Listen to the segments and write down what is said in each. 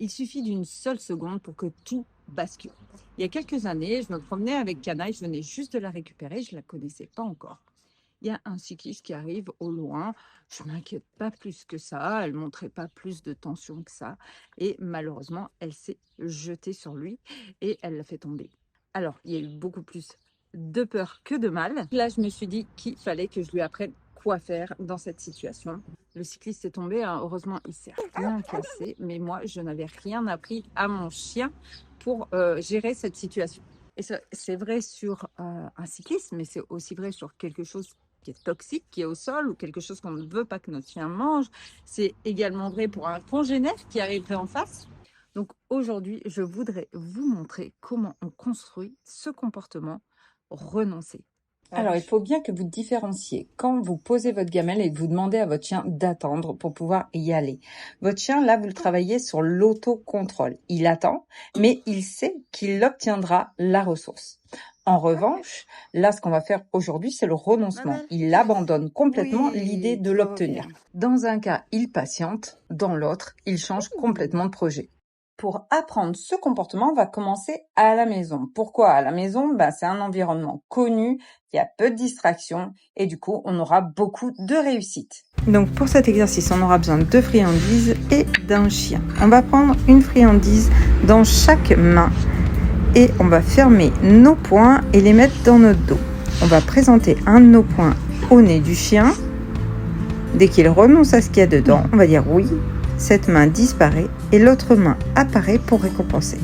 Il suffit d'une seule seconde pour que tout bascule. Il y a quelques années, je me promenais avec Canaille, je venais juste de la récupérer, je ne la connaissais pas encore. Il y a un cycliste qui arrive au loin, je ne m'inquiète pas plus que ça, elle ne montrait pas plus de tension que ça, et malheureusement, elle s'est jetée sur lui et elle l'a fait tomber. Alors, il y a eu beaucoup plus de peur que de mal. Là, je me suis dit qu'il fallait que je lui apprenne quoi faire dans cette situation. Le cycliste est tombé, hein. Heureusement, il s'est rien cassé, mais moi, je n'avais rien appris à mon chien pour gérer cette situation. Et c'est vrai sur un cycliste, mais c'est aussi vrai sur quelque chose qui est toxique, qui est au sol, ou quelque chose qu'on ne veut pas que notre chien mange. C'est également vrai pour un congénère qui arriverait en face. Donc aujourd'hui, je voudrais vous montrer comment on construit ce comportement renoncé. Alors, il faut bien que vous différenciez quand vous posez votre gamelle et que vous demandez à votre chien d'attendre pour pouvoir y aller. Votre chien, là, vous le travaillez sur l'autocontrôle. Il attend, mais il sait qu'il obtiendra la ressource. En revanche, là, ce qu'on va faire aujourd'hui, c'est le renoncement. Il abandonne complètement l'idée de l'obtenir. Dans un cas, il patiente. Dans l'autre, il change complètement de projet. Pour apprendre ce comportement, on va commencer à la maison. Pourquoi à la maison? C'est un environnement connu, il y a peu de distractions et du coup, on aura beaucoup de réussite. Donc pour cet exercice, on aura besoin de 2 friandises et d'un chien. On va prendre une friandise dans chaque main et on va fermer nos poings et les mettre dans notre dos. On va présenter un de nos poings au nez du chien. Dès qu'il renonce à ce qu'il y a dedans, on va dire oui. Cette main disparaît et l'autre main apparaît pour récompenser.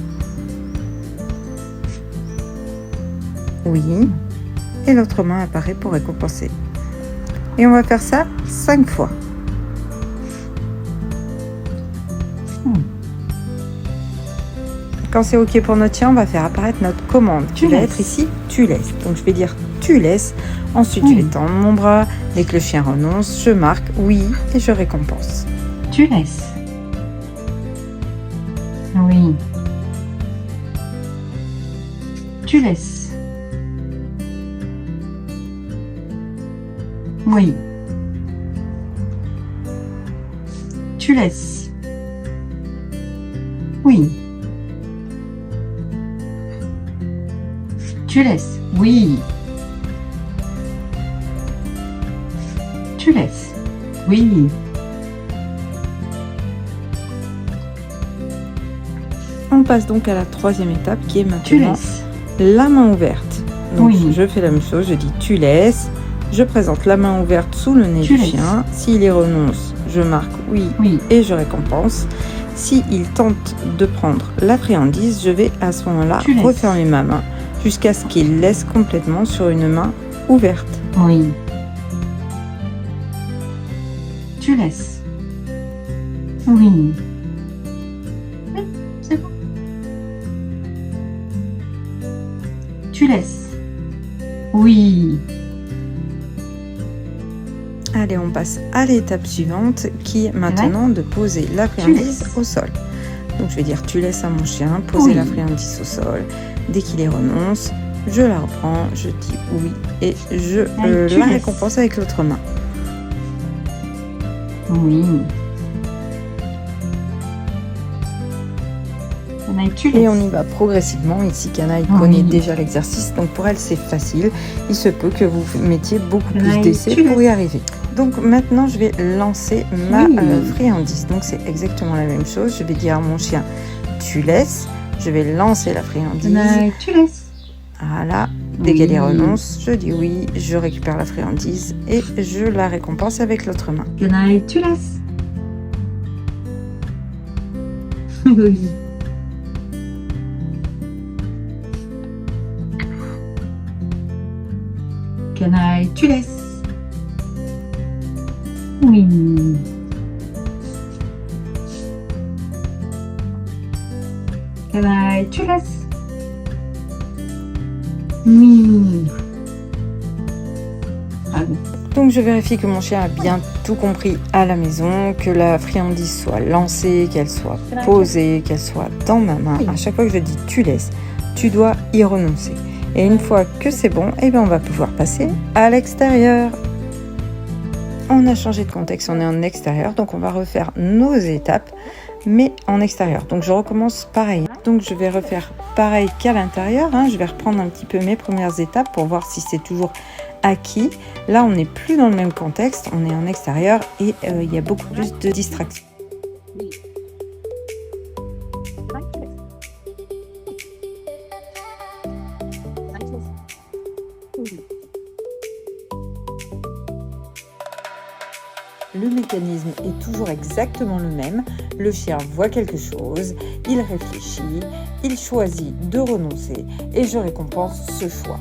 Oui. Et l'autre main apparaît pour récompenser. Et on va faire ça 5 fois. Quand c'est OK pour notre chien, on va faire apparaître notre commande qui va être ici, tu laisses. Donc je vais dire tu laisses. Ensuite, je vais tendre mon bras. Dès que le chien renonce, je marque oui et je récompense. Tu laisses. Oui. Tu laisses. Oui. Tu laisses. Oui. Tu laisses. Oui. Tu laisses. Oui. On passe donc à la 3e étape qui est maintenant la main ouverte. Donc je fais la même chose, je dis tu laisses, je présente la main ouverte sous le nez du chien. S'il y renonce, je marque oui et je récompense. S'il tente de prendre la friandise, je vais à ce moment-là refermer ma main jusqu'à ce qu'il laisse complètement sur une main ouverte. Oui. Tu laisses. Oui. C'est bon. Tu laisses. Oui. Allez, on passe à l'étape suivante qui est maintenant de poser la friandise au sol. Donc je vais dire tu laisses à mon chien poser la friandise au sol. Dès qu'il y renonce, je la reprends, je dis oui et je la récompense avec l'autre main. Oui. Et on y va progressivement. Ici, Canaille connaît déjà l'exercice, donc pour elle, c'est facile. Il se peut que vous mettiez beaucoup plus d'essais pour y arriver. Donc maintenant, je vais lancer ma friandise. Donc c'est exactement la même chose. Je vais dire à mon chien, tu laisses. Je vais lancer la friandise. Tu laisses. Voilà. Dès qu'elle y renonce, je dis oui, je récupère la friandise et je la récompense avec l'autre main. Canaille, tu laisses. Oui. Canaille, tu laisses. Oui. Canaille, tu laisses. Oui. Donc je vérifie que mon chien a bien tout compris à la maison, que la friandise soit lancée, qu'elle soit posée, qu'elle soit dans ma main. À chaque fois que je dis tu laisses, tu dois y renoncer. Et une fois que c'est bon, on va pouvoir passer à l'extérieur. On a changé de contexte, on est en extérieur, donc on va refaire nos étapes mais en extérieur. Donc je recommence pareil. Donc je vais refaire pareil qu'à l'intérieur. Je vais reprendre un petit peu mes premières étapes pour voir si c'est toujours acquis. Là, on n'est plus dans le même contexte, on est en extérieur et il y a beaucoup plus de distractions. Le mécanisme est toujours exactement le même. Le chien voit quelque chose, il réfléchit, il choisit de renoncer et je récompense ce choix.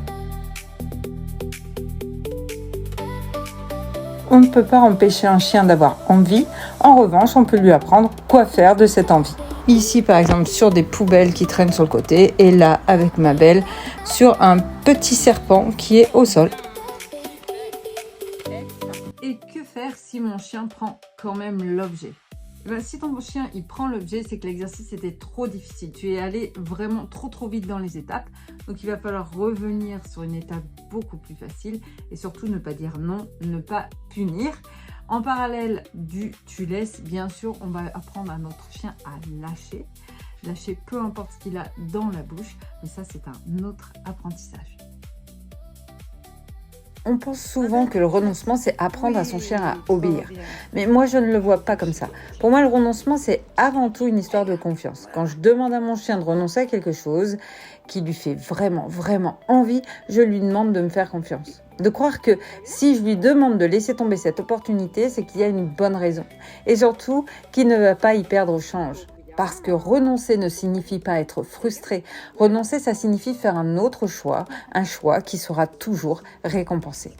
On ne peut pas empêcher un chien d'avoir envie. En revanche, on peut lui apprendre quoi faire de cette envie. Ici, par exemple, sur des poubelles qui traînent sur le côté et là, avec ma belle, sur un petit serpent qui est au sol. Et que faire si mon chien prend quand même l'objet? Si ton chien il prend l'objet, c'est que l'exercice était trop difficile. Tu es allé vraiment trop vite dans les étapes. Donc il va falloir revenir sur une étape beaucoup plus facile et surtout ne pas dire non, ne pas punir. En parallèle du tu laisses, bien sûr, on va apprendre à notre chien à lâcher. Lâcher peu importe ce qu'il a dans la bouche, mais ça c'est un autre apprentissage. On pense souvent que le renoncement, c'est apprendre à son chien à obéir. Mais moi, je ne le vois pas comme ça. Pour moi, le renoncement, c'est avant tout une histoire de confiance. Quand je demande à mon chien de renoncer à quelque chose qui lui fait vraiment envie, je lui demande de me faire confiance. De croire que si je lui demande de laisser tomber cette opportunité, c'est qu'il y a une bonne raison. Et surtout, qu'il ne va pas y perdre au change. Parce que renoncer ne signifie pas être frustré. Renoncer, ça signifie faire un autre choix, un choix qui sera toujours récompensé.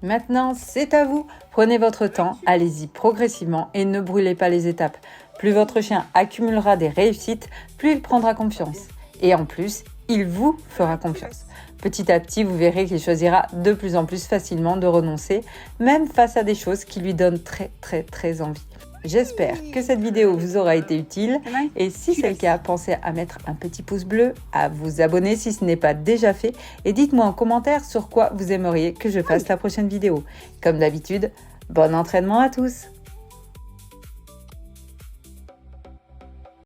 Maintenant, c'est à vous. Prenez votre temps, allez-y progressivement et ne brûlez pas les étapes. Plus votre chien accumulera des réussites, plus il prendra confiance. Et en plus, il vous fera confiance. Petit à petit, vous verrez qu'il choisira de plus en plus facilement de renoncer, même face à des choses qui lui donnent très envie. J'espère que cette vidéo vous aura été utile et si c'est le cas, pensez à mettre un petit pouce bleu, à vous abonner si ce n'est pas déjà fait et dites-moi en commentaire sur quoi vous aimeriez que je fasse la prochaine vidéo. Comme d'habitude, bon entraînement à tous!